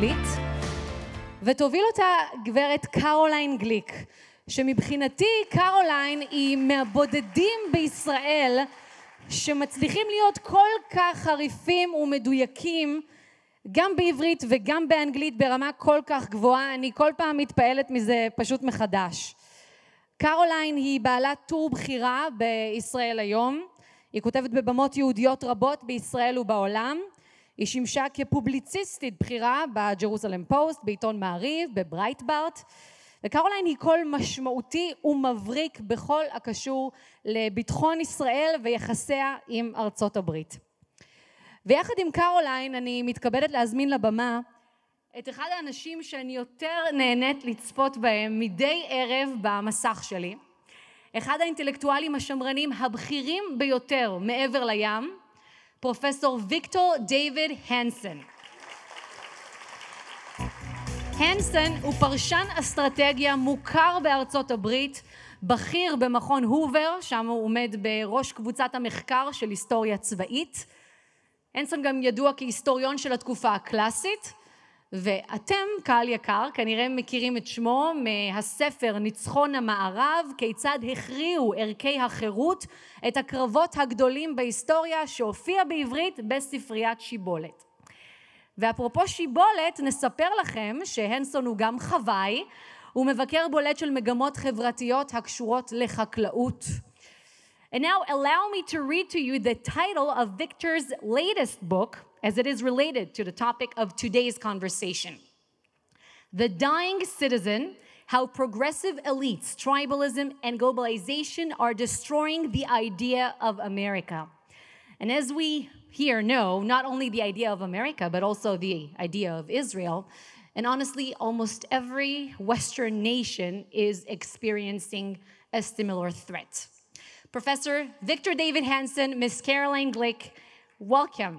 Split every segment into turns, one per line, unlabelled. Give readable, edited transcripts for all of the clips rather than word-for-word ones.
הברית, ותוביל אותה גברת קרוליין גליק, שמבחינתי קרוליין היא מהבודדים בישראל שמצליחים להיות כל כך חריפים ומדויקים גם בעברית וגם באנגלית ברמה כל כך גבוהה. אני כל פעם מתפעלת מזה פשוט מחדש. קרוליין היא בעלת טור בחירה בישראל היום. היא כותבת בבמות יהודיות רבות בישראל ובעולם. היא שימשה כפובליציסטית בחירה בג'רוסלם פוסט, בעיתון מעריב, בברייטברט. וקרוליין היא קול משמעותי ומבריק בכל הקשור לביטחון ישראל ויחסיה עם ארצות הברית. ויחד עם קרוליין אני מתכבדת להזמין לבמה את אחד האנשים שאני יותר נהנית לצפות בהם מדי ערב במסך שלי. אחד האינטלקטואלים השמרנים הבכירים ביותר מעבר לים, פרופסור ויקטור דיוויד הנסון. הנסון הוא פרשן אסטרטגיה מוכר בארצות הברית, בכיר במכון הובר, שם הוא עומד בראש קבוצת המחקר של היסטוריה צבאית. הנסון גם ידוע כהיסטוריון של התקופה הקלאסית, ואתם, קהל יקר, כנראה מכירים את שמו מהספר ניצחון המערב, כיצד הכריעו ערכי החירות את הקרבות הגדולים בהיסטוריה, שהופיע בעברית בספריית שיבולת. ואפרופו שיבולת, נספר לכם שהנסון הוא גם חוואי, הוא מבקר בולט של מגמות חברתיות הקשורות לחקלאות. And now allow me to read to you the title of Victor's latest book, as it is related to the topic of today's conversation. The Dying Citizen, How Progressive Elites, Tribalism, and Globalization are Destroying the Idea of America. And as we here know, not only the idea of America, but also the idea of Israel, and honestly, almost every Western nation is experiencing a similar threat. Professor Victor David Hanson, Miss Caroline Glick, welcome.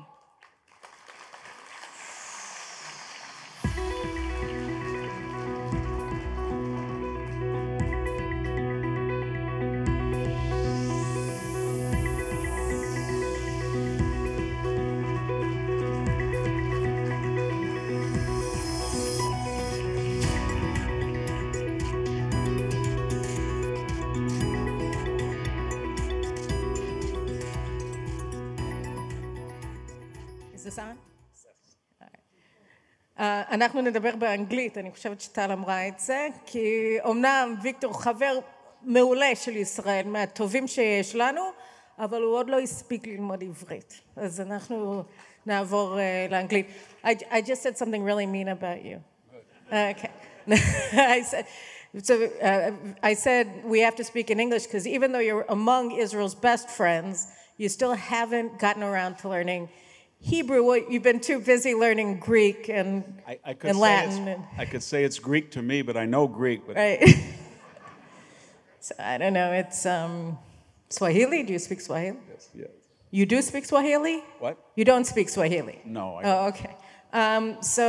אנחנו נדבר באנגלית, אני חושבת שטל אמרה את זה, כי אומנם ויקטור חבר מעולה של ישראל, מהטובים שיש לנו, אבל הוא עוד לא הספיק ללמוד עברית. אז אנחנו נעבור לאנגלית. I just said something really mean about you. Okay. I said we have to speak in English because even though you're among Israel's best friends, you still haven't gotten around to learning Hebrew. You've been too busy learning Greek and Latin.
I could say it's Greek to me, but I know Greek. But
right. So I don't know. It's Swahili. Do you speak Swahili?
Yes, yes.
You do speak Swahili?
What?
You don't speak Swahili?
No.
Oh, okay. So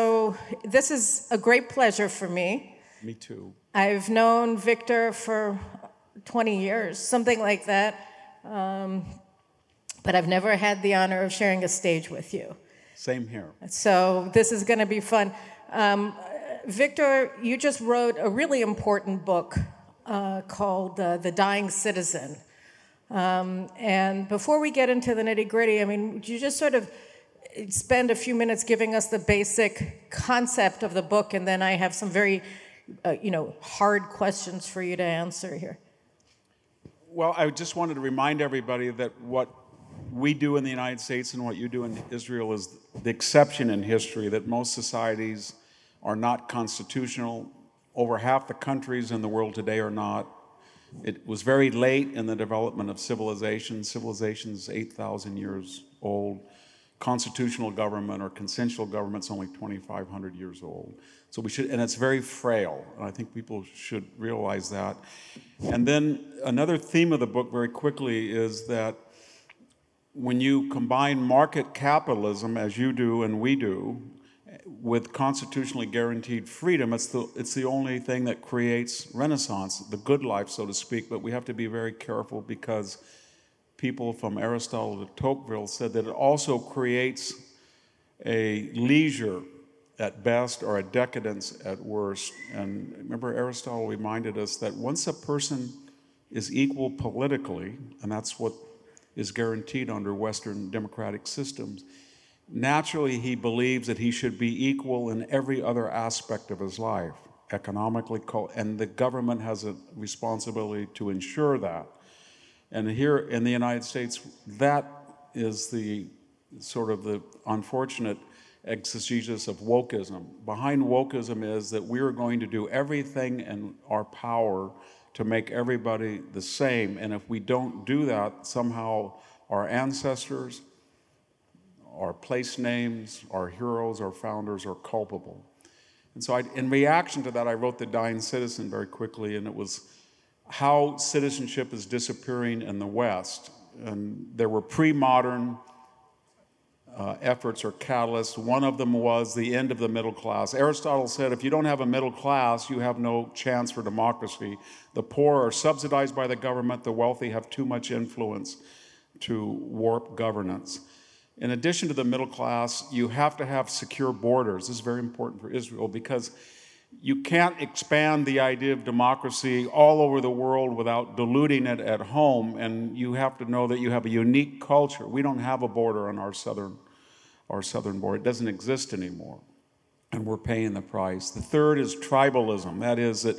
this is a great pleasure for me.
Me too.
I've known Victor for 20 years, something like that. But I've never had the honor of sharing a stage with you.
Same here.
So this is going to be fun. Victor, you just wrote a really important book called The Dying Citizen. And before we get into the nitty-gritty, I mean, would you just sort of spend a few minutes giving us the basic concept of the book, and then I have some very, hard questions for you to answer here.
Well, I just wanted to remind everybody that what we do in the United States and what you do in Israel is the exception in history, that most societies are not constitutional. Over half the countries in the world today are not. It was very late in the development of civilization. Civilization is 8,000 years old. Constitutional government or consensual government is only 2,500 years old. So we should, and it's very frail, and I think people should realize that. And then another theme of the book very quickly is that when you combine market capitalism, as you do and we do, with constitutionally guaranteed freedom, it's the only thing that creates renaissance, the good life, so to speak. But we have to be very careful because people from Aristotle to Tocqueville said that it also creates a leisure, at best or a decadence at worst. And remember, Aristotle reminded us that once a person is equal politically, and that's what is guaranteed under Western democratic systems, naturally he believes that he should be equal in every other aspect of his life, economically, and the government has a responsibility to ensure that. And here in the United States, that is the sort of the unfortunate exegesis of wokeism. Behind wokeism is that we are going to do everything in our power to make everybody the same, and if we don't do that, somehow our ancestors, our place names, our heroes, our founders are culpable. And so in reaction to that, I wrote The Dying Citizen very quickly, and it was how citizenship is disappearing in the West. And there were pre-modern efforts or catalysts. One of them was the end of the middle class. Aristotle said, if you don't have a middle class, you have no chance for democracy. The poor are subsidized by the government. The wealthy have too much influence to warp governance. In addition to the middle class, you have to have secure borders. This is very important for Israel because you can't expand the idea of democracy all over the world without diluting it at home, and you have to know that you have a unique culture. We don't have a border on our southern border. It doesn't exist anymore, and we're paying the price. The third is tribalism. That is that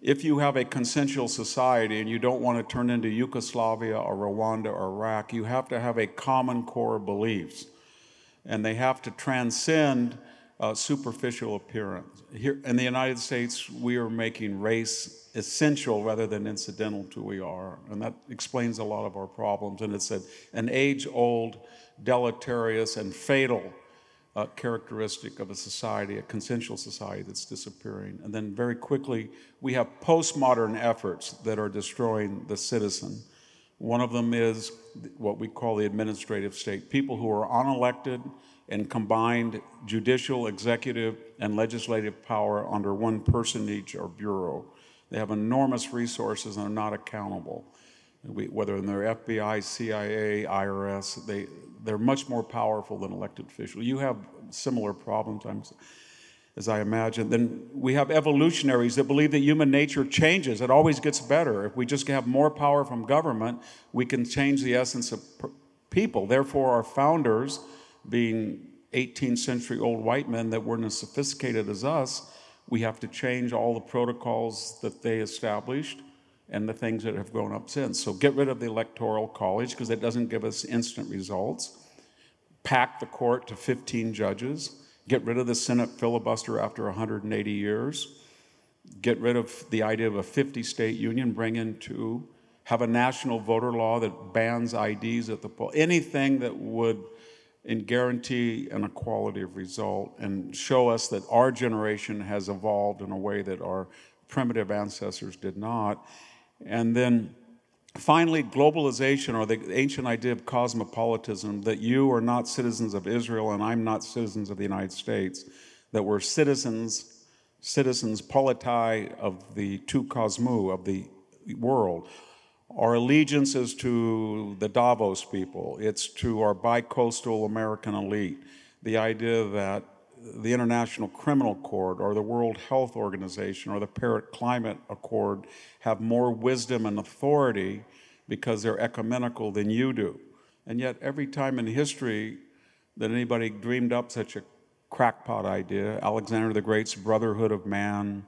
if you have a consensual society and you don't want to turn into Yugoslavia or Rwanda or Iraq, you have to have a common core of beliefs, and they have to transcend superficial appearance. Here in the United States, we are making race essential rather than incidental to who we are, and that explains a lot of our problems. And it's an age-old, deleterious, and fatal characteristic of a society, a consensual society that's disappearing. And then very quickly, we have postmodern efforts that are destroying the citizen. One of them is what we call the administrative state, people who are unelected and combined judicial, executive, and legislative power under one person each or bureau. They have enormous resources and are not accountable. Whether they're FBI, CIA, IRS, they're much more powerful than elected officials. You have similar problems, as I imagine. Then we have evolutionaries that believe that human nature changes. It always gets better. If we just have more power from government, we can change the essence of people. Therefore, our founders, being 18th century old white men that weren't as sophisticated as us, we have to change all the protocols that they established and the things that have grown up since. So get rid of the Electoral College because it doesn't give us instant results. Pack the court to 15 judges. Get rid of the Senate filibuster after 180 years. Get rid of the idea of a 50-state union. Bring in two. Have a national voter law that bans IDs at the poll. Anything that would guarantee an equality of result and show us that our generation has evolved in a way that our primitive ancestors did not. And then finally, globalization, or the ancient idea of cosmopolitanism, that you are not citizens of Israel and I'm not citizens of the United States, that we're citizens politai of the tu cosmou, of the world. Our allegiance is to the Davos people. It's to our bi-coastal American elite. The idea that the International Criminal Court or the World Health Organization or the Paris Climate Accord have more wisdom and authority because they're ecumenical than you do. And yet every time in history that anybody dreamed up such a crackpot idea, Alexander the Great's Brotherhood of Man,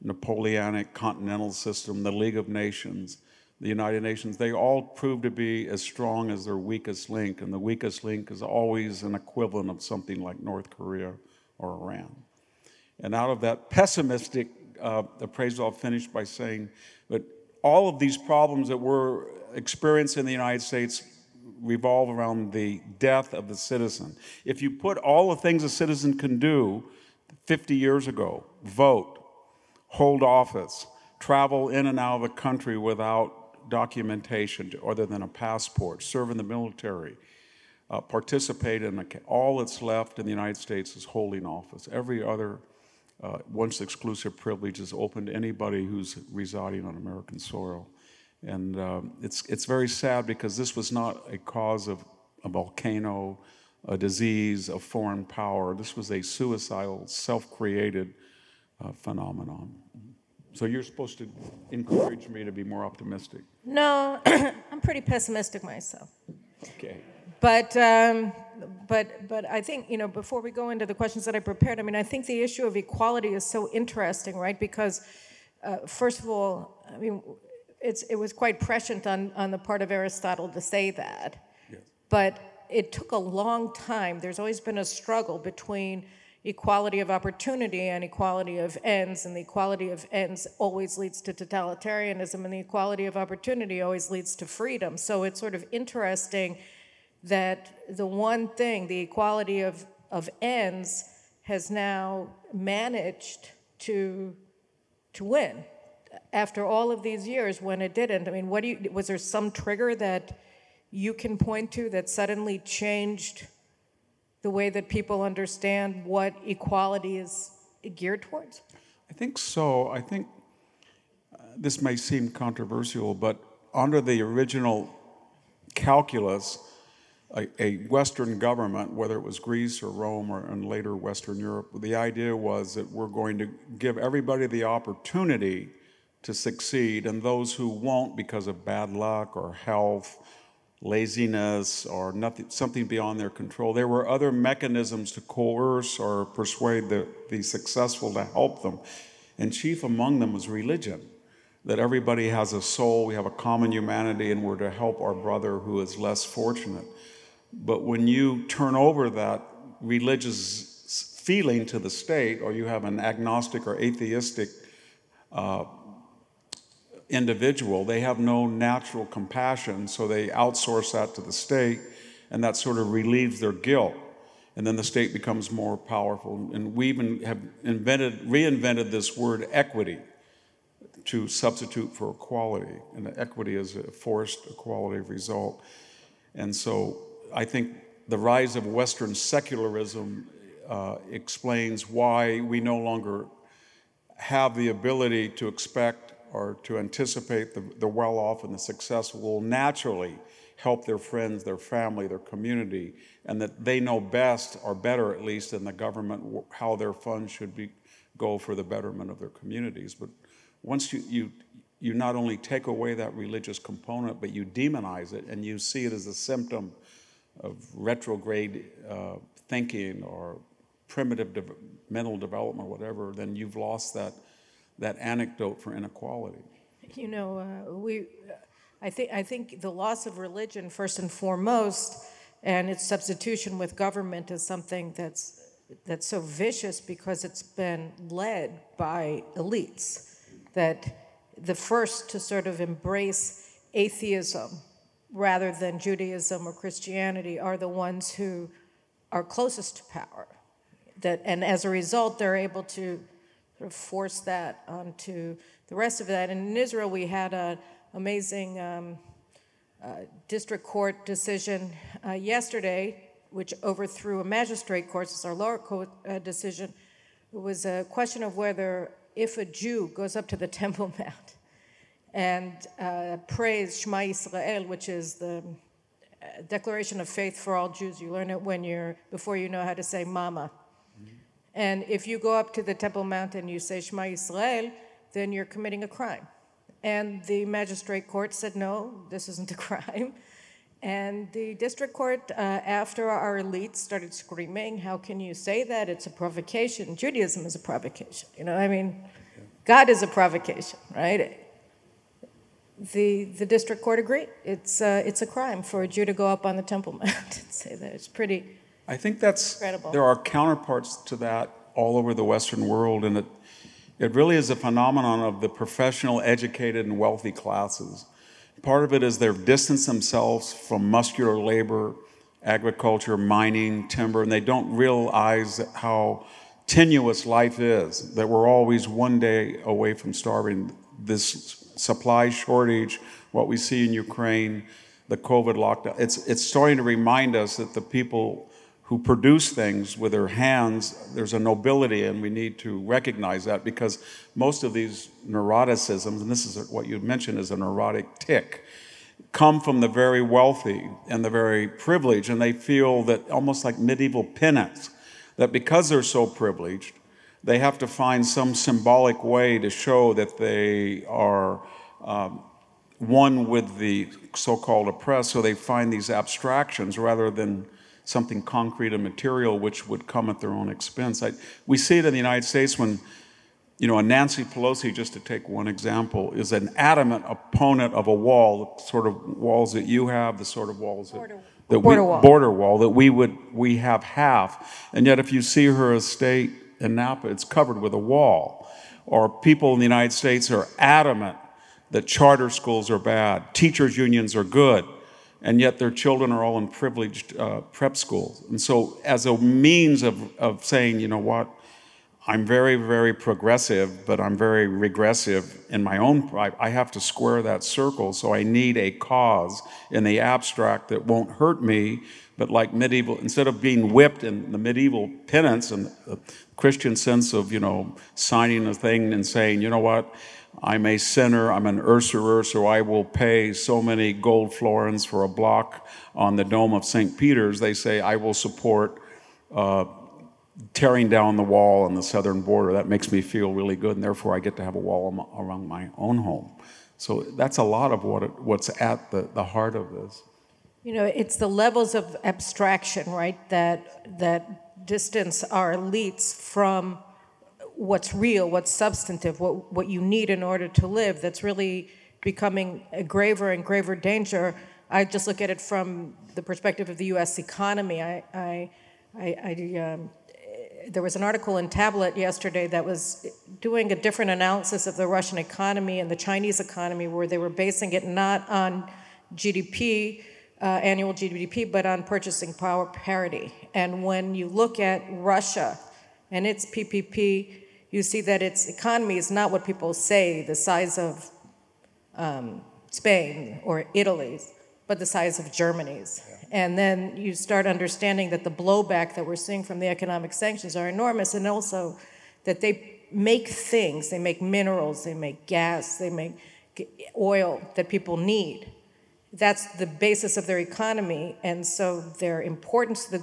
Napoleonic Continental System, the League of Nations, the United Nations, they all prove to be as strong as their weakest link, and the weakest link is always an equivalent of something like North Korea or Iran. And out of that pessimistic appraisal, I'll finish by saying that all of these problems that we're experiencing in the United States revolve around the death of the citizen. If you put all the things a citizen can do 50 years ago, vote, hold office, travel in and out of the country without documentation other than a passport, serve in the military, participate in all that's left in the United States is holding office. Every other once exclusive privilege is open to anybody who's residing on American soil. And it's very sad because this was not a cause of a volcano, a disease of foreign power. This was a suicidal, self-created phenomenon. So you're supposed to encourage me to be more optimistic.
No, I'm pretty pessimistic myself.
Okay.
But I think, you know, before we go into the questions that I prepared, I mean, I think the issue of equality is so interesting, right? Because first of all, I mean, it was quite prescient on the part of Aristotle to say that.
Yes.
But it took a long time. There's always been a struggle between equality of opportunity and equality of ends, and the equality of ends always leads to totalitarianism, and the equality of opportunity always leads to freedom. So it's sort of interesting that the one thing, the equality of ends, has now managed to win after all of these years when it didn't. I mean, was there some trigger that you can point to that suddenly changed the way that people understand what equality is geared towards?
I think so. I think this may seem controversial, but under the original calculus, a Western government, whether it was Greece or Rome or in later Western Europe, the idea was that we're going to give everybody the opportunity to succeed, and those who won't because of bad luck or health, laziness, or something beyond their control. There were other mechanisms to coerce or persuade the successful to help them, and chief among them was religion. That everybody has a soul, we have a common humanity, and we're to help our brother who is less fortunate. But when you turn over that religious feeling to the state, or you have an agnostic or atheistic individual, they have no natural compassion, so they outsource that to the state, and that sort of relieves their guilt. And then the state becomes more powerful. And we even have reinvented this word equity to substitute for equality. And equity is a forced equality result. And so I think the rise of Western secularism explains why we no longer have the ability to expect or to anticipate the well-off and the successful will naturally help their friends, their family, their community, and that they know best, or better at least, than the government, how their funds should go for the betterment of their communities. But once you not only take away that religious component, but you demonize it, and you see it as a symptom of retrograde thinking or primitive mental development, or whatever, then you've lost that anecdote for inequality.
You know, I think the loss of religion, first and foremost, and its substitution with government is something that's so vicious because it's been led by elites. That the first to sort of embrace atheism rather than Judaism or Christianity are the ones who are closest to power. And as a result, they're able to force that onto the rest of that. And in Israel, we had an amazing district court decision yesterday, which overthrew a magistrate court. It's our lower court decision. It was a question of whether, if a Jew goes up to the Temple Mount and prays Shema Yisrael, which is the declaration of faith for all Jews. You learn it before you know how to say mama. And if you go up to the Temple Mount and you say Shema Yisrael, then you're committing a crime. And the magistrate court said, no, this isn't a crime. And the district court, after our elites started screaming, how can you say that? It's a provocation. Judaism is a provocation. You know, I mean, God is a provocation, right? The district court agreed. It's a crime for a Jew to go up on the Temple Mount and say that. It's pretty
I think that's
incredible.
There are counterparts to that all over the Western world, and it really is a phenomenon of the professional, educated, and wealthy classes. Part of it is they've distanced themselves from muscular labor, agriculture, mining, timber, and they don't realize how tenuous life is, that we're always one day away from starving. This supply shortage, what we see in Ukraine, the COVID lockdown, it's starting to remind us that the people who produce things with their hands, there's a nobility, and we need to recognize that, because most of these neuroticisms, and this is what you mentioned, is a neurotic tick, come from the very wealthy and the very privileged, and they feel that almost like medieval penance, that because they're so privileged, they have to find some symbolic way to show that they are one with the so-called oppressed, so they find these abstractions rather than something concrete and material which would come at their own expense. We see it in the United States when, you know, Nancy Pelosi, just to take one example, is an adamant opponent of a wall, the sort of walls that you have, the sort of walls border wall that we have half. And yet if you see her estate in Napa, it's covered with a wall. Or people in the United States are adamant that charter schools are bad, teachers' unions are good, and yet their children are all in privileged prep schools. And so as a means of saying, you know what, I'm very, very progressive, but I'm very regressive in my own, I have to square that circle, so I need a cause in the abstract that won't hurt me, but like medieval, instead of being whipped in the medieval penance and the Christian sense of, you know, signing a thing and saying, you know what, I'm a sinner, I'm an usurer, so I will pay so many gold florins for a block on the dome of St. Peter's. They say, I will support tearing down the wall on the southern border. That makes me feel really good, and therefore I get to have a wall around my own home. So that's a lot of what's at the heart of this.
You know, it's the levels of abstraction, right, that distance our elites from what's real, what's substantive, what you need in order to live, that's really becoming a graver and graver danger. I just look at it from the perspective of the U.S. economy. There was an article in Tablet yesterday that was doing a different analysis of the Russian economy and the Chinese economy, where they were basing it not on GDP, annual GDP, but on purchasing power parity. And when you look at Russia and its PPP, you see that its economy is not what people say, the size of Spain or Italy's, but the size of Germany's. Yeah. And then you start understanding that the blowback that we're seeing from the economic sanctions are enormous, and also that they make things, they make minerals, they make gas, they make oil that people need. That's the basis of their economy, and so their importance to the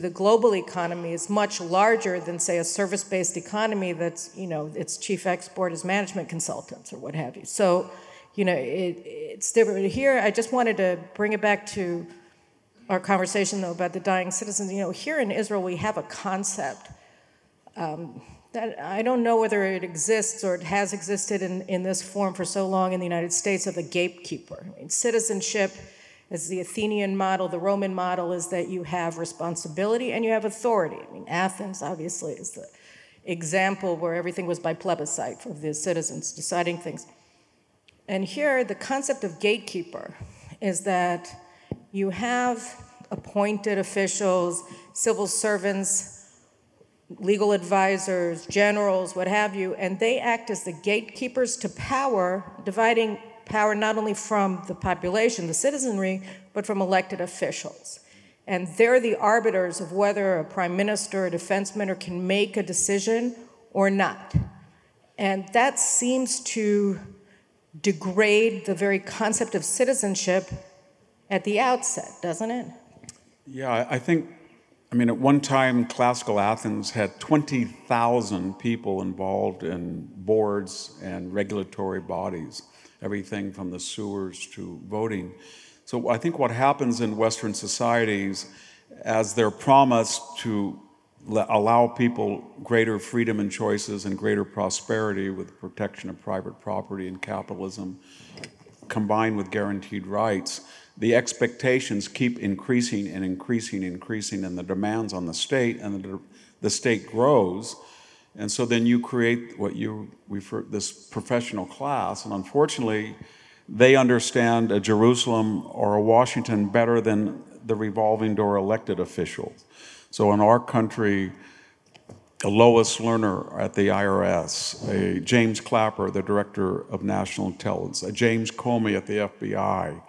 global economy is much larger than, say, a service-based economy that's, you know, its chief export is management consultants or what have you. So, you know, it's different. Here, I just wanted to bring it back to our conversation, though, about the dying citizens. You know, here in Israel, we have a concept that I don't know whether it exists or it has existed in this form for so long in the United States, of the gatekeeper. I mean, citizenship, as the Athenian model, the Roman model, is that you have responsibility and you have authority. I mean, Athens, obviously, is the example where everything was by plebiscite for the citizens deciding things. And here, the concept of gatekeeper is that you have appointed officials, civil servants, legal advisors, generals, what have you, and they act as the gatekeepers to power, dividing power not only from the population, the citizenry, but from elected officials. And they're the arbiters of whether a prime minister, a defense minister can make a decision or not. And that seems to degrade the very concept of citizenship at the outset, doesn't it?
Yeah, I think, I mean, at one time, classical Athens had 20,000 people involved in boards and regulatory bodies, everything from the sewers to voting. So I think what happens in Western societies, as they're promised to allow people greater freedom and choices and greater prosperity with protection of private property and capitalism, combined with guaranteed rights, the expectations keep increasing and increasing and increasing, and the demands on the state, and the state grows. And so then you create what you refer this professional class, and unfortunately, they understand a Jerusalem or a Washington better than the revolving door elected officials. So in our country, a Lois Lerner at the IRS, a James Clapper, the Director of National Intelligence, a James Comey at the FBI,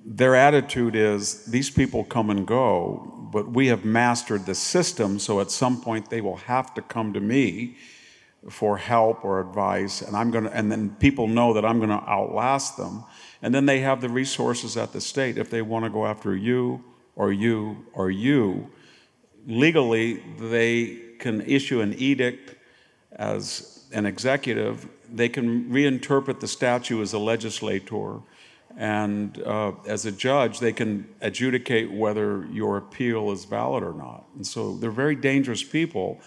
their attitude is, these people come and go, but we have mastered the system, so at some point they will have to come to me for help or advice, and then people know that I'm going to outlast them, and then they have the resources at the state if they want to go after you or you or you. Legally, they can issue an edict as an executive. They can reinterpret the statute as a legislator, and as a judge, they can adjudicate whether your appeal is valid or not. And so they're very dangerous people.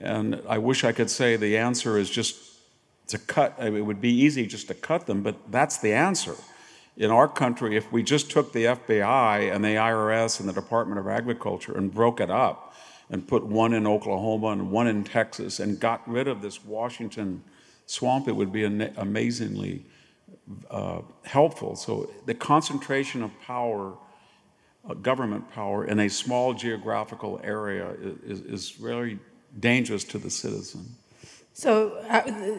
And I wish I could say the answer is just to cut. It would be easy just to cut them, but that's the answer. In our country, if we just took the FBI and the IRS and the Department of Agriculture and broke it up and put one in Oklahoma and one in Texas and got rid of this Washington swamp, it would be amazingly helpful. So the concentration of power, government power, in a small geographical area is very dangerous to the citizen.
So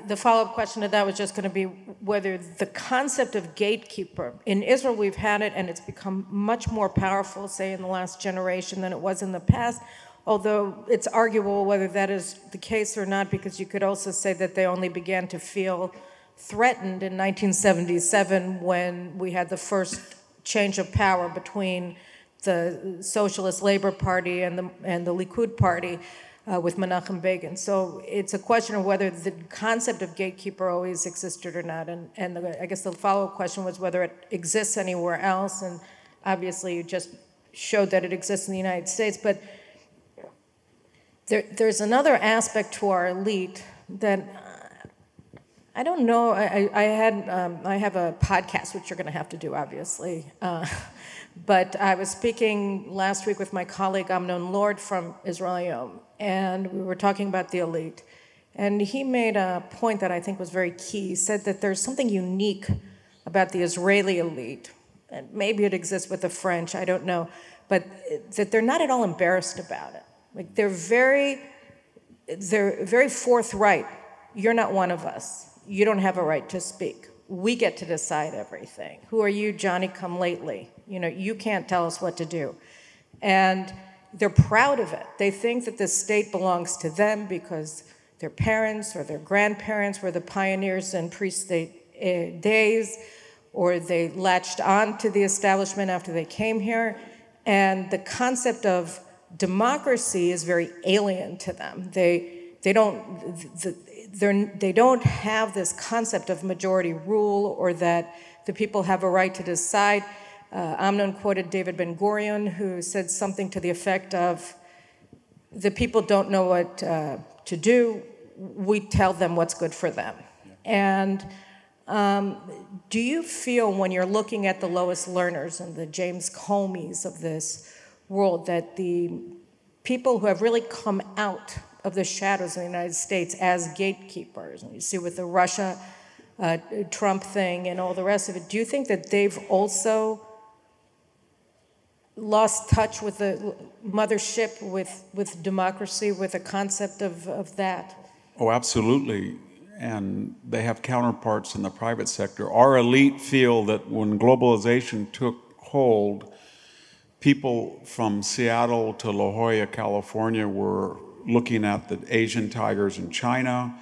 the follow-up question to that was just going to be whether the concept of gatekeeper, in Israel we've had it and it's become much more powerful, say in the last generation than it was in the past, although it's arguable whether that is the case or not, because you could also say that they only began to feel threatened in 1977 when we had the first change of power between the Socialist Labor Party and the Likud Party, with Menachem Begin. So it's a question of whether the concept of gatekeeper always existed or not. And I guess the follow-up question was whether it exists anywhere else. And obviously you just showed that it exists in the United States. But there's another aspect to our elite that I don't know. I have a podcast, which you're going to have to do, obviously. But I was speaking last week with my colleague Amnon Lord from Israel, and we were talking about the elite. And he made a point that I think was very key. He said that there's something unique about the Israeli elite, and maybe it exists with the French, I don't know, but that they're not at all embarrassed about it. Like they're very forthright. You're not one of us. You don't have a right to speak. We get to decide everything. Who are you, Johnny come lately? You know, you can't tell us what to do. And they're proud of it. They think that the state belongs to them because their parents or their grandparents were the pioneers in pre-state days, or they latched on to the establishment after they came here. And the concept of democracy is very alien to them. They don't have this concept of majority rule, or that the people have a right to decide. Amnon quoted David Ben-Gurion, who said something to the effect of, the people don't know what to do, we tell them what's good for them. Yeah. And do you feel, when you're looking at the lowest learners and the James Comeys of this world, that the people who have really come out of the shadows in the United States as gatekeepers, and you see with the Russia Trump thing and all the rest of it, do you think that they've also lost touch with the mothership, with democracy, with the concept of that?
Oh, absolutely. And they have counterparts in the private sector. Our elite feel that when globalization took hold, people from Seattle to La Jolla, California were looking at the Asian tigers in China,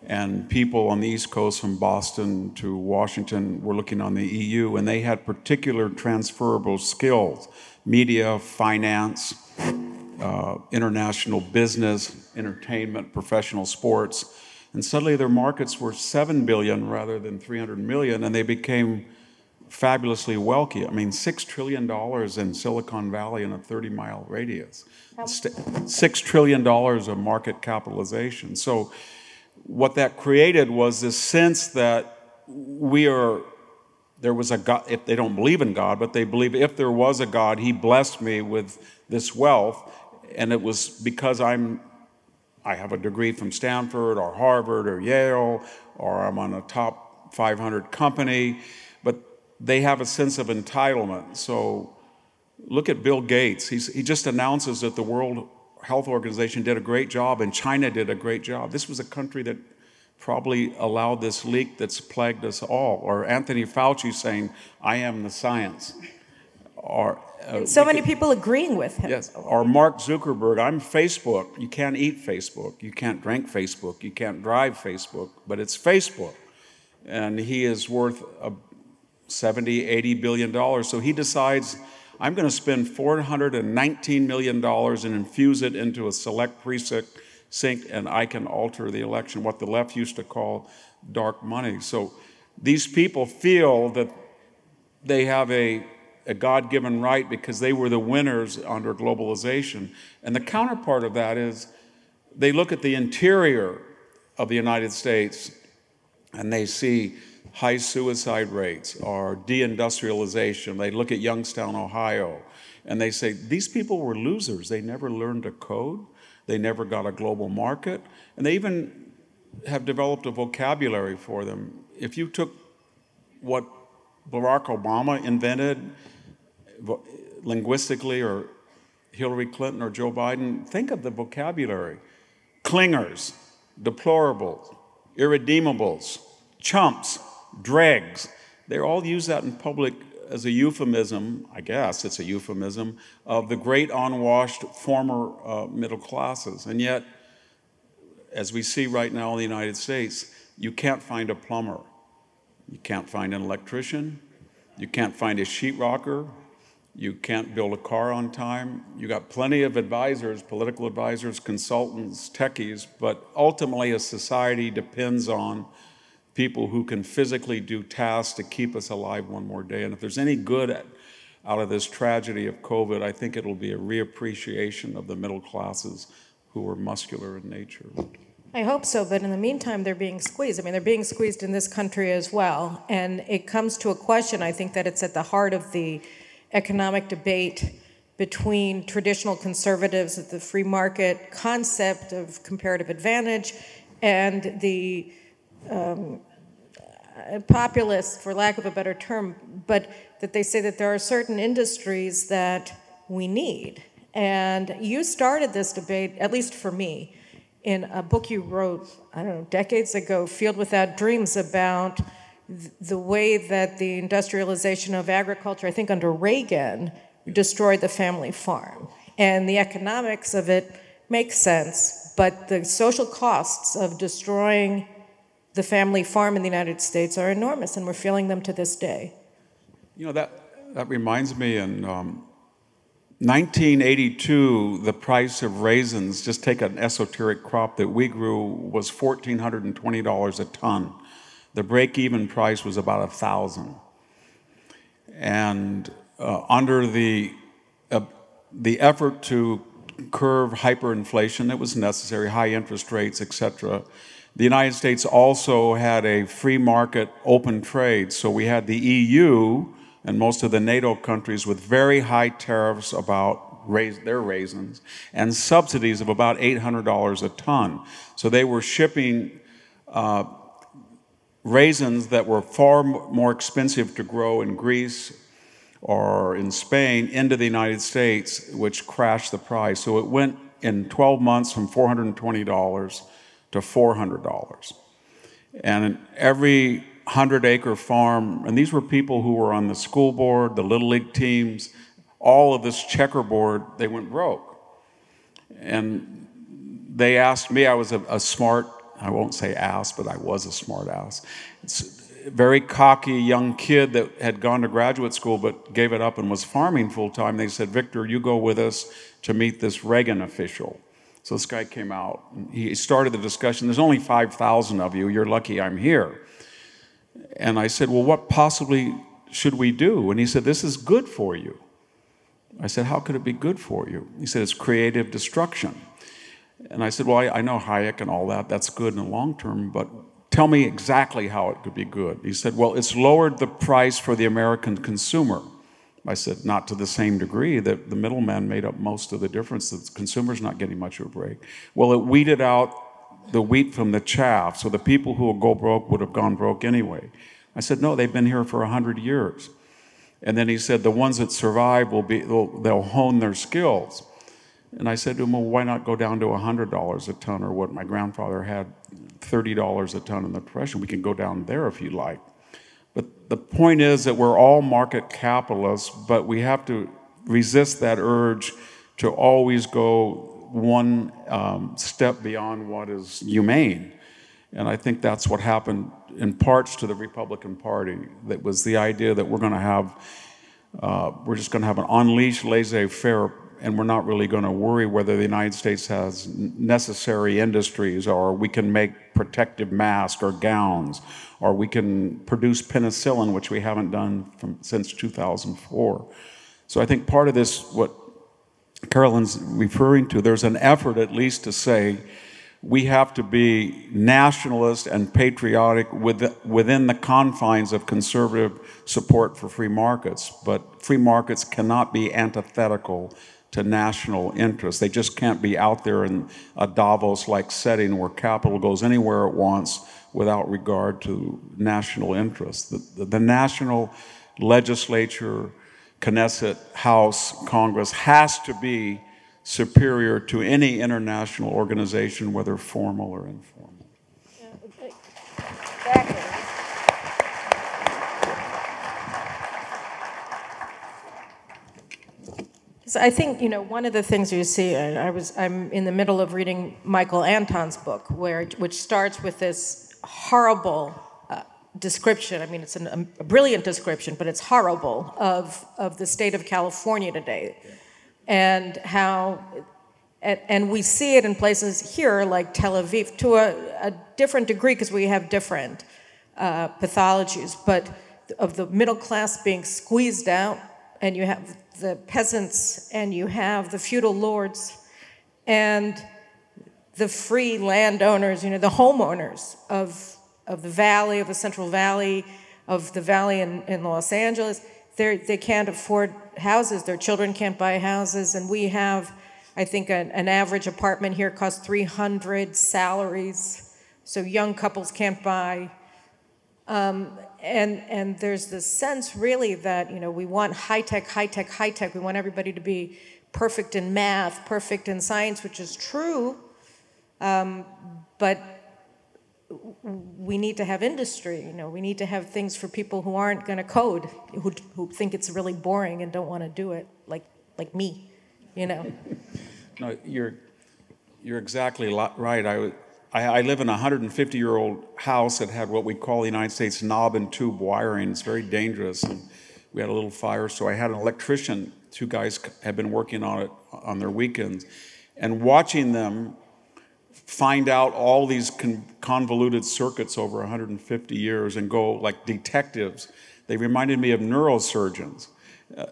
and people on the East Coast from Boston to Washington were looking on the EU, and they had particular transferable skills: media, finance, international business, entertainment, professional sports. And suddenly their markets were 7 billion rather than 300 million, and they became fabulously wealthy. I mean, $6 trillion in Silicon Valley in a 30-mile radius. $6 trillion of market capitalization. So what that created was this sense that there was a God. If they don't believe in God, but they believe if there was a God, he blessed me with this wealth, and it was because I have a degree from Stanford or Harvard or Yale, or I'm on a top 500 company, but they have a sense of entitlement. So look at Bill Gates. He just announces that the World Health Organization did a great job and China did a great job. This was a country that probably allowed this leak that's plagued us all. Or Anthony Fauci saying, I am the science. or
so many people agreeing with him.
yes, or Mark Zuckerberg. I'm Facebook. You can't eat Facebook. You can't drink Facebook. You can't drive Facebook. But it's Facebook, and he is worth $70–80 billion. So he decides, I'm going to spend $419 million and infuse it into a select precinct, and I can alter the election, what the left used to call dark money. So these people feel that they have a God-given right because they were the winners under globalization. And the counterpart of that is they look at the interior of the United States and they see high suicide rates or deindustrialization. They look at Youngstown, Ohio, and they say, these people were losers. They never learned to code. They never got a global market. And they even have developed a vocabulary for them. If you took what Barack Obama invented linguistically, or Hillary Clinton or Joe Biden, think of the vocabulary. Clingers, deplorables, irredeemables, chumps, dregs. They all use that in public as a euphemism, I guess it's a euphemism, of the great unwashed former middle classes. And yet, as we see right now in the United States, you can't find a plumber. You can't find an electrician. You can't find a sheetrocker. You can't build a car on time. You got plenty of advisors, political advisors, consultants, techies, but ultimately a society depends on people who can physically do tasks to keep us alive one more day. And if there's any good out of this tragedy of COVID, I think it'll be a reappreciation of the middle classes who are muscular in nature.
I hope so, but in the meantime, they're being squeezed. I mean, they're being squeezed in this country as well. And it comes to a question, I think, that it's at the heart of the economic debate between traditional conservatives of the free market concept of comparative advantage and the populists, for lack of a better term, but that they say that there are certain industries that we need. And you started this debate, at least for me, in a book you wrote, I don't know, decades ago, Field Without Dreams, about the way that the industrialization of agriculture, I think under Reagan, destroyed the family farm. And the economics of it makes sense, but the social costs of destroying the family farm in the United States are enormous, and we're feeling them to this day.
You know, that reminds me, in 1982, the price of raisins, just take an esoteric crop that we grew, was $1,420 a ton. The break-even price was about $1,000. And under the effort to curb hyperinflation that was necessary, high interest rates, etc., the United States also had a free market open trade. So we had the EU and most of the NATO countries with very high tariffs about their raisins and subsidies of about $800 a ton. So they were shipping raisins that were far more expensive to grow in Greece or in Spain into the United States, which crashed the price. So it went in 12 months from $420 to $400. And every 100-acre farm, and these were people who were on the school board, the Little League teams, all of this checkerboard, they went broke. And they asked me, I was a smart, I won't say ass, but I was a smart ass. It's a very cocky young kid that had gone to graduate school but gave it up and was farming full time. They said, Victor, you go with us to meet this Reagan official. So this guy came out, and he started the discussion. There's only 5,000 of you, you're lucky I'm here. And I said, well, what possibly should we do? And he said, this is good for you. I said, how could it be good for you? He said, it's creative destruction. And I said, well, I know Hayek and all that, that's good in the long term, but tell me exactly how it could be good. He said, well, it's lowered the price for the American consumer. I said, not to the same degree. That the middleman made up most of the difference. The consumer's not getting much of a break. Well, it weeded out the wheat from the chaff, so the people who will go broke would have gone broke anyway. I said, no, they've been here for 100 years. And then he said, the ones that survive they'll hone their skills. And I said to him, well, why not go down to $100 a ton, or what my grandfather had, $30 a ton in the Depression? We can go down there if you like. But the point is that we're all market capitalists, but we have to resist that urge to always go one step beyond what is humane. And I think that's what happened in parts to the Republican Party. That was the idea that we're just going to have an unleashed laissez-faire, and we're not really going to worry whether the United States has necessary industries, or we can make protective masks or gowns, or we can produce penicillin, which we haven't done since 2004. So I think part of this, what Caroline's referring to, there's an effort at least to say we have to be nationalist and patriotic within the confines of conservative support for free markets. But free markets cannot be antithetical to national interests. They just can't be out there in a Davos-like setting where capital goes anywhere it wants without regard to national interests. The national legislature, Knesset, House, Congress has to be superior to any international organization, whether formal or informal.
Exactly. So I think, one of the things you see, I'm in the middle of reading Michael Anton's book, which starts with this horrible description. I mean, it's a brilliant description, but it's horrible of the state of California today. And how, and we see it in places here like Tel Aviv to a different degree because we have different pathologies, but of the middle class being squeezed out, and you have the peasants, and you have the feudal lords, and the free landowners, the homeowners of the valley, of the Central Valley, of the valley in Los Angeles. They can't afford houses. Their children can't buy houses. And we have, I think, an average apartment here costs 300 salaries. So young couples can't buy. And there's this sense, really, that, we want high-tech, high-tech, high-tech. We want everybody to be perfect in math, perfect in science, which is true. But we need to have industry, we need to have things for people who aren't going to code, who think it's really boring and don't want to do it, like me, No,
you're exactly right. I live in a 150-year-old house that had what we call the United States knob and tube wiring. It's very dangerous, and we had a little fire, so I had an electrician. 2 guys had been working on it on their weekends, and watching them find out all these convoluted circuits over 150 years and go like detectives. They reminded me of neurosurgeons.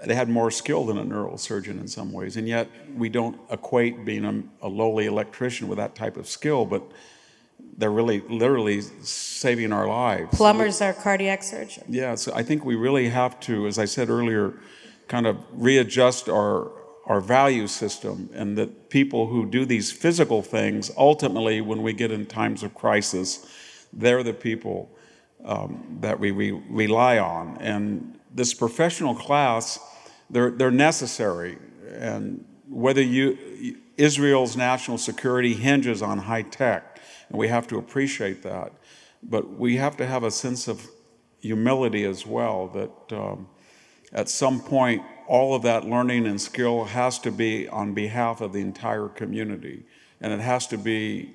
They had more skill than a neurosurgeon in some ways, and yet we don't equate being a lowly electrician with that type of skill, but they're really literally saving our lives.
Plumbers are cardiac surgeons.
Yeah, so I think we really have to, as I said earlier, kind of readjust our value system, and that people who do these physical things, ultimately, when we get in times of crisis, they're the people that we rely on. And this professional class, they're necessary. And whether Israel's national security hinges on high tech, and we have to appreciate that. But we have to have a sense of humility as well, that at some point, all of that learning and skill has to be on behalf of the entire community, and it has to be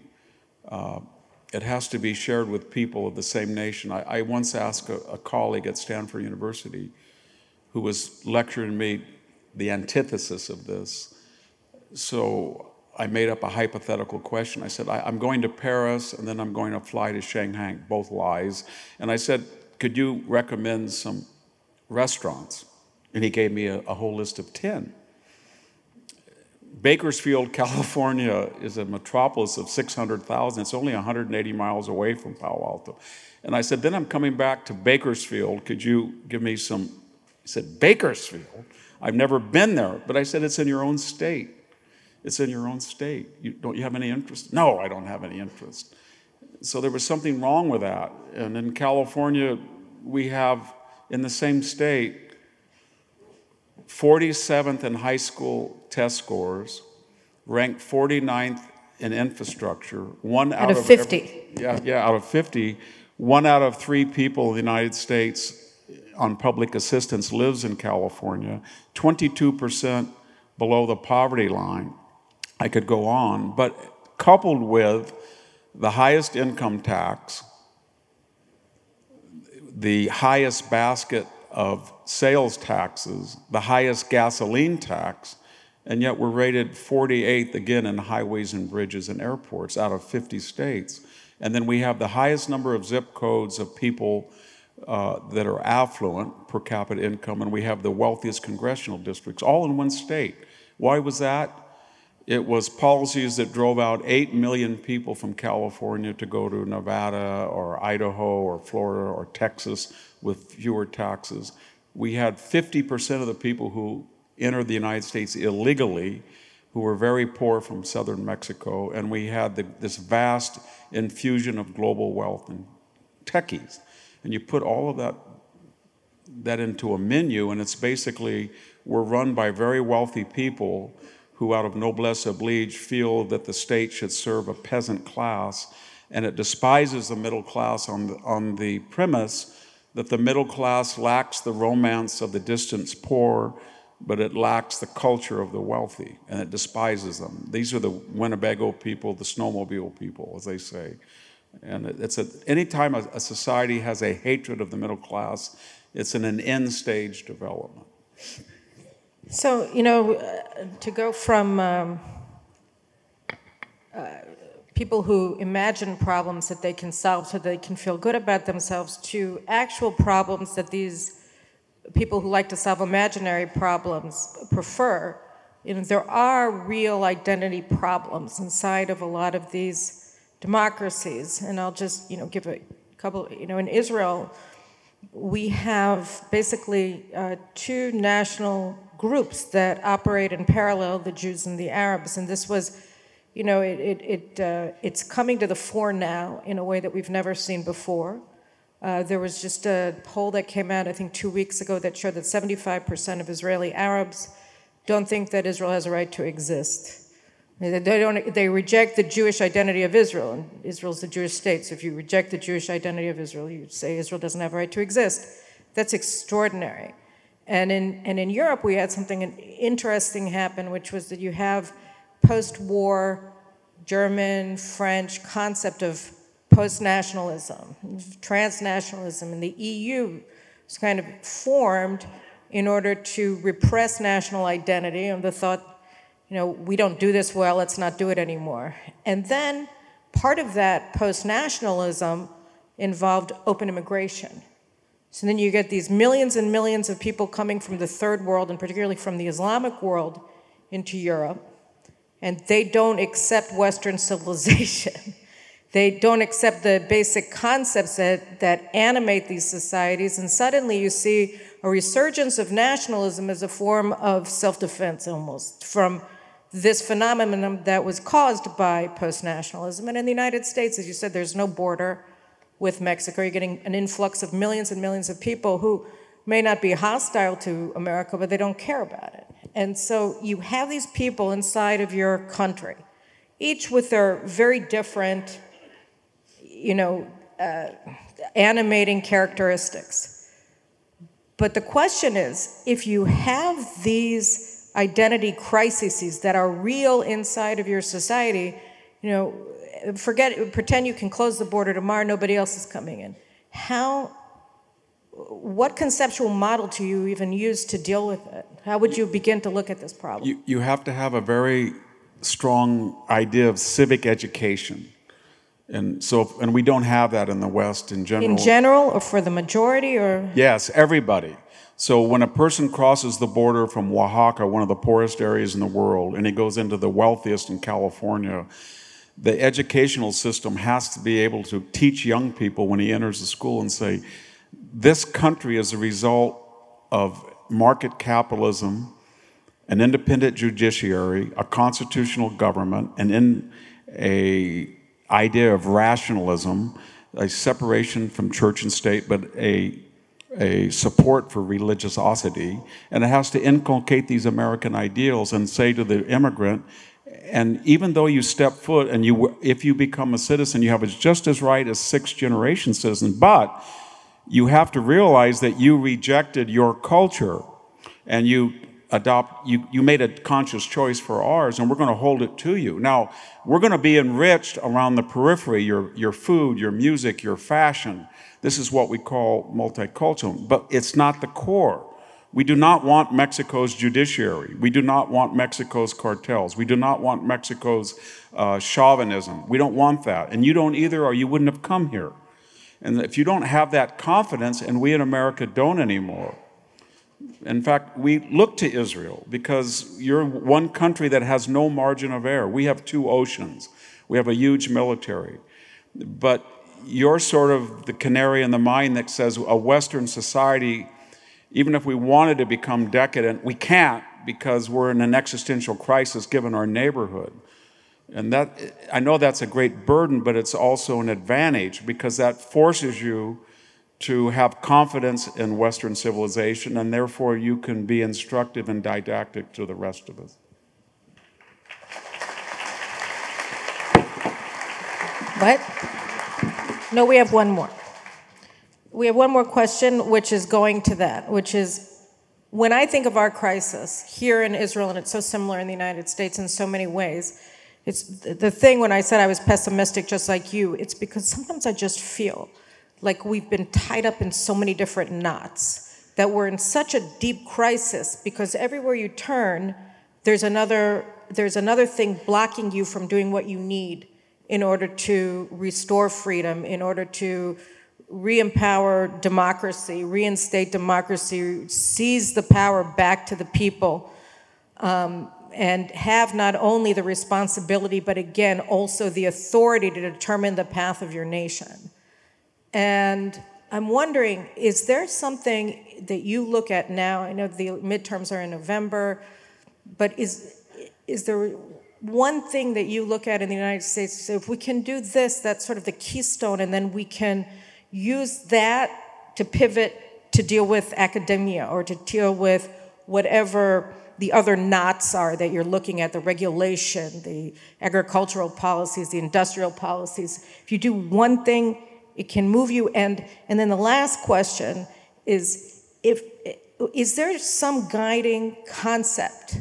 shared with people of the same nation. I once asked a colleague at Stanford University, who was lecturing me the antithesis of this. So I made up a hypothetical question. I said, I'm going to Paris, and then I'm going to fly to Shanghai, both lies. And I said, could you recommend some restaurants? And he gave me a whole list of 10. Bakersfield, California is a metropolis of 600,000. It's only 180 miles away from Palo Alto. And I said, then I'm coming back to Bakersfield. Could you give me some? He said, Bakersfield? I've never been there. But I said, it's in your own state. It's in your own state. Don't you have any interest? No, I don't have any interest. So there was something wrong with that. And in California, we have, in the same state, 47th in high school test scores, ranked 49th in infrastructure. One out of
50.
Out of 50, 1 out of 3 people in the United States on public assistance lives in California, 22% below the poverty line. I could go on, but coupled with the highest income tax, the highest basket of sales taxes, the highest gasoline tax, and yet we're rated 48th again in highways and bridges and airports out of 50 states. And then we have the highest number of zip codes of people that are affluent per capita income, and we have the wealthiest congressional districts, all in one state. Why was that? It was policies that drove out 8 million people from California to go to Nevada or Idaho or Florida or Texas with fewer taxes. We had 50% of the people who entered the United States illegally who were very poor from southern Mexico, and we had this vast infusion of global wealth and techies. And you put all of that into a menu, and it's basically, we're run by very wealthy people who out of noblesse oblige feel that the state should serve a peasant class, and it despises the middle class on the premise that the middle class lacks the romance of the distant poor, but it lacks the culture of the wealthy, and it despises them. These are the Winnebago people, the snowmobile people, as they say. And anytime a society has a hatred of the middle class, it's in an end stage development.
So, to go from people who imagine problems that they can solve so they can feel good about themselves to actual problems that these people who like to solve imaginary problems prefer, there are real identity problems inside of a lot of these democracies. And I'll just, give a couple, in Israel, we have basically two national groups that operate in parallel, the Jews and the Arabs. And this was, it's coming to the fore now in a way that we've never seen before. There was just a poll that came out, I think 2 weeks ago, that showed that 75% of Israeli Arabs don't think that Israel has a right to exist. They reject the Jewish identity of Israel, and Israel's the Jewish state. So if you reject the Jewish identity of Israel, you say Israel doesn't have a right to exist. That's extraordinary. And in Europe, we had something interesting happen, which was that you have post-war German, French concept of post-nationalism, transnationalism, and the EU was kind of formed in order to repress national identity, and the thought, we don't do this well, let's not do it anymore. And then part of that post-nationalism involved open immigration. So then you get these millions and millions of people coming from the third world, and particularly from the Islamic world, into Europe, and they don't accept Western civilization. They don't accept the basic concepts that animate these societies, and suddenly you see a resurgence of nationalism as a form of self-defense almost from this phenomenon that was caused by post-nationalism. And in the United States, as you said, there's no border with Mexico. You're getting an influx of millions and millions of people who may not be hostile to America, but they don't care about it. And so you have these people inside of your country, each with their very different, animating characteristics. But the question is, if you have these identity crises that are real inside of your society, pretend you can close the border tomorrow, nobody else is coming in. What conceptual model do you even use to deal with it? How would you begin to look at this problem?
You have to have a very strong idea of civic education. And we don't have that in the West in general.
In general, or for the majority, or?
Yes, everybody. So when a person crosses the border from Oaxaca, one of the poorest areas in the world, and he goes into the wealthiest in California, the educational system has to be able to teach young people when he enters the school and say, this country is a result of market capitalism, an independent judiciary, a constitutional government, and in a idea of rationalism, a separation from church and state, but a support for religiosity, and it has to inculcate these American ideals and say to the immigrant, and even though you step foot and if you become a citizen, you have just as right as sixth-generation citizen, but you have to realize that you rejected your culture and you made a conscious choice for ours, and we're going to hold it to you. Now, we're going to be enriched around the periphery, your food, your music, your fashion. This is what we call multicultural, but it's not the core. We do not want Mexico's judiciary. We do not want Mexico's cartels. We do not want Mexico's chauvinism. We don't want that, and you don't either, or you wouldn't have come here. And if you don't have that confidence, and we in America don't anymore, in fact, we look to Israel because you're one country that has no margin of error. We have 2 oceans. We have a huge military. But you're sort of the canary in the mine that says a Western society, even if we wanted to become decadent, we can't because we're in an existential crisis given our neighborhood. And that, I know that's a great burden, but it's also an advantage because that forces you to have confidence in Western civilization, and therefore you can be instructive and didactic to the rest of us.
What? No, we have one more. We have one more question, which is going to that, which is, when I think of our crisis here in Israel, and it's so similar in the United States in so many ways, it's the thing when I said I was pessimistic just like you, it's because sometimes I just feel like we've been tied up in so many different knots, that we're in such a deep crisis because everywhere you turn, there's another thing blocking you from doing what you need in order to restore freedom, in order to re-empower democracy, reinstate democracy, seize the power back to the people, and have not only the responsibility, but again, also the authority to determine the path of your nation. And I'm wondering, is there something that you look at now? I know the midterms are in November, but is there one thing that you look at in the United States, so if we can do this, that's sort of the keystone, and then we can use that to pivot to deal with academia or to deal with whatever the other knots are that you're looking at, the regulation, the agricultural policies, the industrial policies. If you do one thing, it can move you. And then the last question is, is there some guiding concept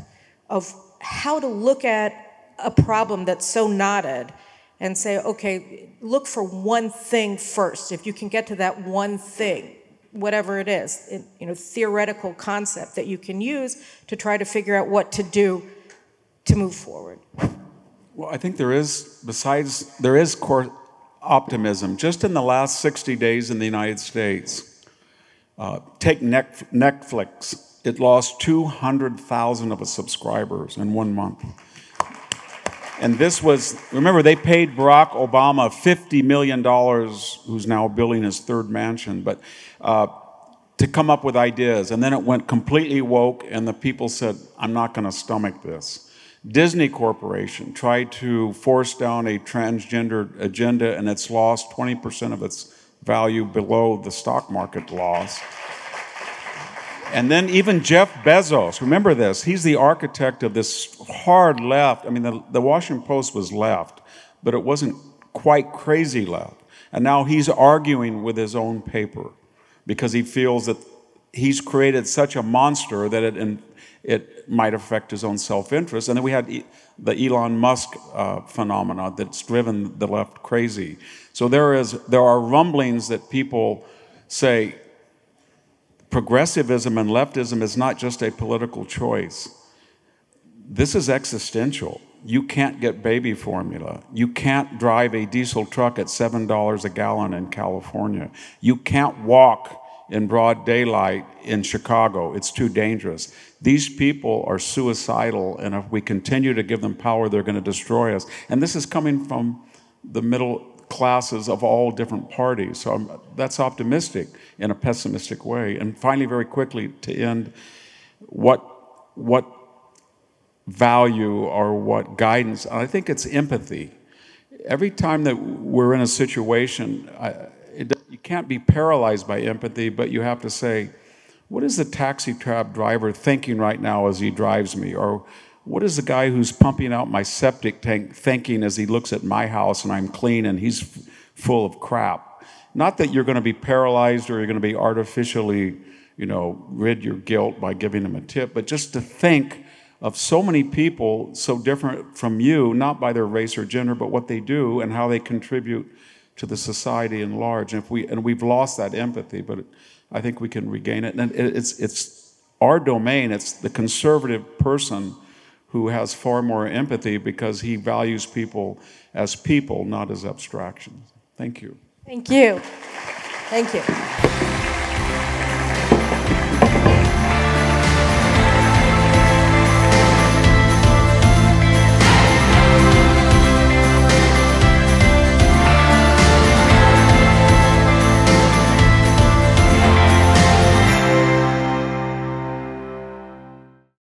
of how to look at a problem that's so knotted and say, okay, look for one thing first. If you can get to that one thing, whatever it is, theoretical concept that you can use to try to figure out what to do to move forward.
Well, I think there is core optimism. Just in the last 60 days in the United States, take Netflix. It lost 200,000 of its subscribers in 1 month. And this was, remember, they paid Barack Obama $50 million, who's now building his 3rd mansion, but to come up with ideas. And then it went completely woke, and the people said, I'm not going to stomach this. Disney Corporation tried to force down a transgender agenda, and it's lost 20% of its value below the stock market loss. And then even Jeff Bezos, remember this, he's the architect of this hard left. I mean, the Washington Post was left, but it wasn't quite crazy left. And now he's arguing with his own paper because he feels that he's created such a monster that it might affect his own self-interest. And then we had the Elon Musk phenomena that's driven the left crazy. So there are rumblings that people say, progressivism and leftism is not just a political choice. This is existential. You can't get baby formula. You can't drive a diesel truck at $7 a gallon in California. You can't walk in broad daylight in Chicago. It's too dangerous. These people are suicidal, and if we continue to give them power, they're going to destroy us. And this is coming from the middle classes of all different parties. So that's optimistic in a pessimistic way. And finally, very quickly, to end, what value or what guidance? I think it's empathy. Every time that we're in a situation, you can't be paralyzed by empathy, but you have to say, what is the taxi cab driver thinking right now as he drives me? Or what is the guy who's pumping out my septic tank thinking as he looks at my house and I'm clean and he's full of crap? not that you're going to be paralyzed or you're going to be artificially, rid your guilt by giving them a tip, but just to think of so many people so different from you, not by their race or gender, but what they do and how they contribute to the society in large. And we've lost that empathy, but I think we can regain it. And it's our domain. It's the conservative person who has far more empathy because he values people, not as abstractions. Thank you.
Thank you. Thank you.